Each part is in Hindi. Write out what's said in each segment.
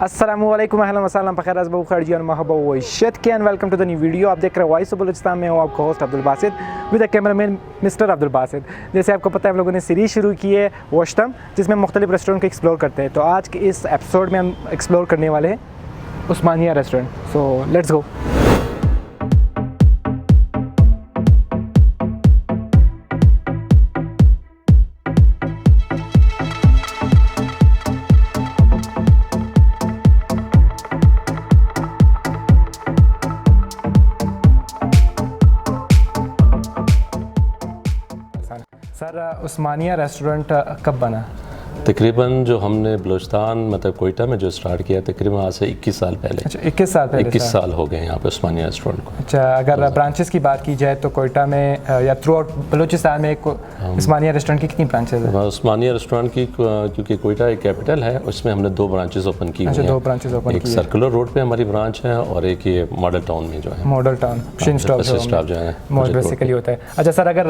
अस्सलामुअलैकुम अहलन वसहलन बखैर अज़बू खैर और महबा वशत के and welcome to the new video. आप देख रहे हैं वॉइस ऑफ बलोचिस्तान में, हूँ आपका host Abdul Basit with the cameraman mister Abdul Basit. जैसे आपको पता है हम लोगों ने सीरीज़ शुरू की है वैश ताम, जिसमें मुख्तलिफ रेस्टोरेंट को एक्सप्लोर करते हैं। तो आज के इस एपिसोड में हम एक्सप्लोर करने वाले हैं Osmania restaurant. So let's go. Sir Osmania restaurant कब बना? तकरीबन जो हमने बलोचिस्तान मतलब कोयटा में जो स्टार्ट किया तकरीबन आज से 21 साल पहले। अच्छा 21 साल पहले। 21 साल हो गए यहाँ पे उस्मानिया रेस्टोरेंट को। अच्छा, अगर ब्रांचेस की बात की जाए तो कोयटा में या थ्रू आउट बलोचिस्तान में उस्मानिया रेस्टोरेंट की कितनी ब्रांचेस हैं? उस्मानिया रेस्टोरेंट की क्योंकि कोयटा एक कैपिटल है, उसमें हमने 2 ब्रांचेस ओपन की हुई हैं। 2 ब्रांचेस ओपन की। एक सर्कुलर रोड पे हमारी ब्रांच है और एक ये मॉडल टाउन में जो है मॉडल टाउन पिशिन स्टॉप जो है मोस्ट बेसिकली होता है। अच्छा सर, अगर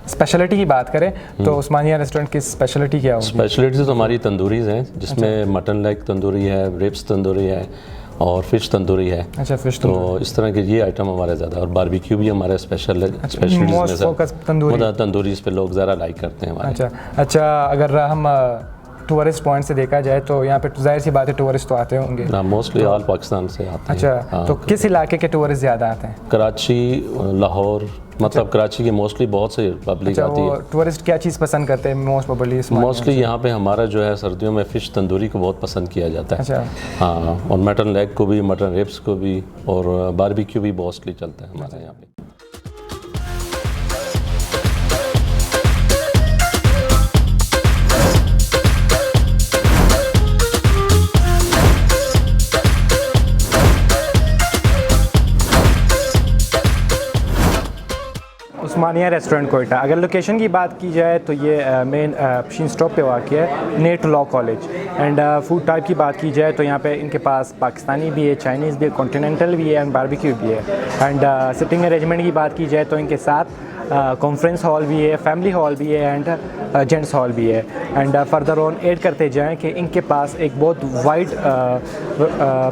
स्पेशलिटी की बात करें तो उस्मानिया रेस्टोरेंट की स्पेशलिटी क्या होगी? स्पेशलिटी तो हमारी तंदूरीज़ हैं, जिसमें मटन लेग तंदूरी है, रिब्स तंदूरी है और फ़िश तंदूरी है। अच्छा, फिश तो इस तरह के ये आइटम हमारे ज़्यादा, और बारबेक्यू भी हमारे स्पेशलिटीज़ में से तंदूरी पे लोग ज़रा लाइक करते हैं हमारे। अच्छा, अगर हम टूरिस्ट पॉइंट से देखा जाए तो यहाँ पे जाहिर सी बात है टूरिस्ट तो आते होंगे ना? मोस्टली ऑल पाकिस्तान से आते हैं। अच्छा, तो किस इलाके के टूरिस्ट ज़्यादा आते हैं? कराची, लाहौर, मतलब कराची की मोस्टली बहुत से पब्लिक आती है। टूरिस्ट क्या चीज़ पसंद करते हैं मोस्टली यहाँ पे हमारा जो है सर्दियों में फ़िश तंदूरी को बहुत पसंद किया जाता है। अच्छा, हाँ, और मटन लेग को भी, मटन रिब्स को भी, और बारबेक्यू भी मोस्टली चलता है हमारे यहाँ पे। उस्मानिया रेस्टोरेंट कोयटा, अगर लोकेशन की बात की जाए तो ये मेन पिशिन स्टॉप पे वाक़ है, near to law college. And food type की बात की जाए तो यहाँ पे इनके पास पाकिस्तानी भी है, चाइनीज़ भी है, कॉन्टिनेंटल भी है एंड बारबेक्यू भी है। एंड सिटिंग अरेंजमेंट की बात की जाए तो इनके साथ कॉन्फ्रेंस हॉल भी है, फैमिली हॉल भी है एंड जेंट्स हॉल भी है। एंड फर्दर ऑन ऐड करते जाएं कि इनके पास एक बहुत वाइड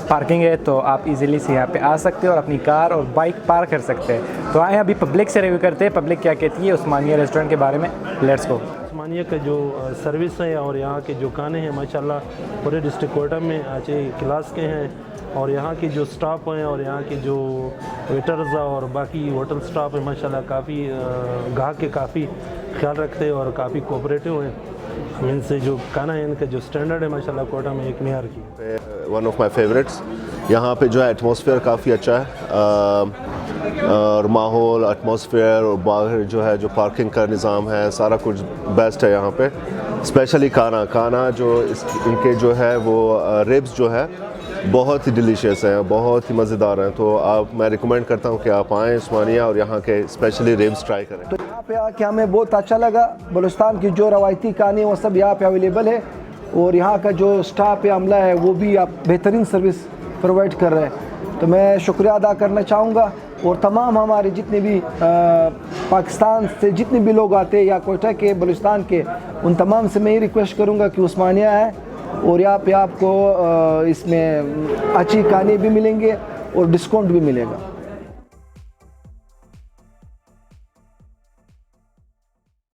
पार्किंग है, तो आप इजीली से यहाँ पे आ सकते हो और अपनी कार और बाइक पार्क कर सकते हैं। तो आए अभी पब्लिक से रिव्यू करते हैं, पब्लिक क्या कहती है उस्मानिया रेस्टोरेंट के बारे में। Let's go. उस्मानिया का जो सर्विस है और यहाँ के जो खाने हैं माशाल्लाह पूरे डिस्ट्रिक्ट कोयटा में अच्छे क्लास के हैं, और यहाँ की जो स्टाफ हैं और यहाँ के जो वेटर्स और बाकी होटल स्टाफ है माशाल्लाह काफ़ी गाहक के काफ़ी ख्याल रखते हैं और काफ़ी कोऑपरेटिव हैं। इनसे जो खाना है इनका जो स्टैंडर्ड है माशाल्लाह कोयटा में एक मियार की। One of my favourites. यहाँ पे जो है एटमॉस्फेयर काफ़ी अच्छा है, और माहौल, एटमॉस्फेयर और बाहर जो है जो पार्किंग का निज़ाम है सारा कुछ बेस्ट है यहाँ पे। स्पेशली खाना जो इनके जो है वो रिब्स जो है बहुत ही डिलीशियस हैं, बहुत ही मज़ेदार हैं। तो मैं रिकमेंड करता हूँ कि आप आएँ उस्मानिया और यहाँ के स्पेशली रिब्स ट्राई करें। तो यहाँ पे आके हमें बहुत अच्छा लगा। बलूचिस्तान की जो रवायती कहानी है वो सब यहाँ पे अवेलेबल है, और यहाँ का जो स्टाफ है, अमला है, वो भी आप बेहतरीन सर्विस प्रोवाइड कर रहे हैं। तो मैं शुक्रिया अदा करना चाहूँगा, और तमाम हमारे जितने भी पाकिस्तान से जितने भी लोग आते हैं या कोयटा के, बलूचिस्तान के, उन तमाम से मैं ये रिक्वेस्ट करूँगा कि उस्मानिया है, और यहाँ पे आपको इसमें अच्छी खाने भी मिलेंगे और डिस्काउंट भी मिलेगा।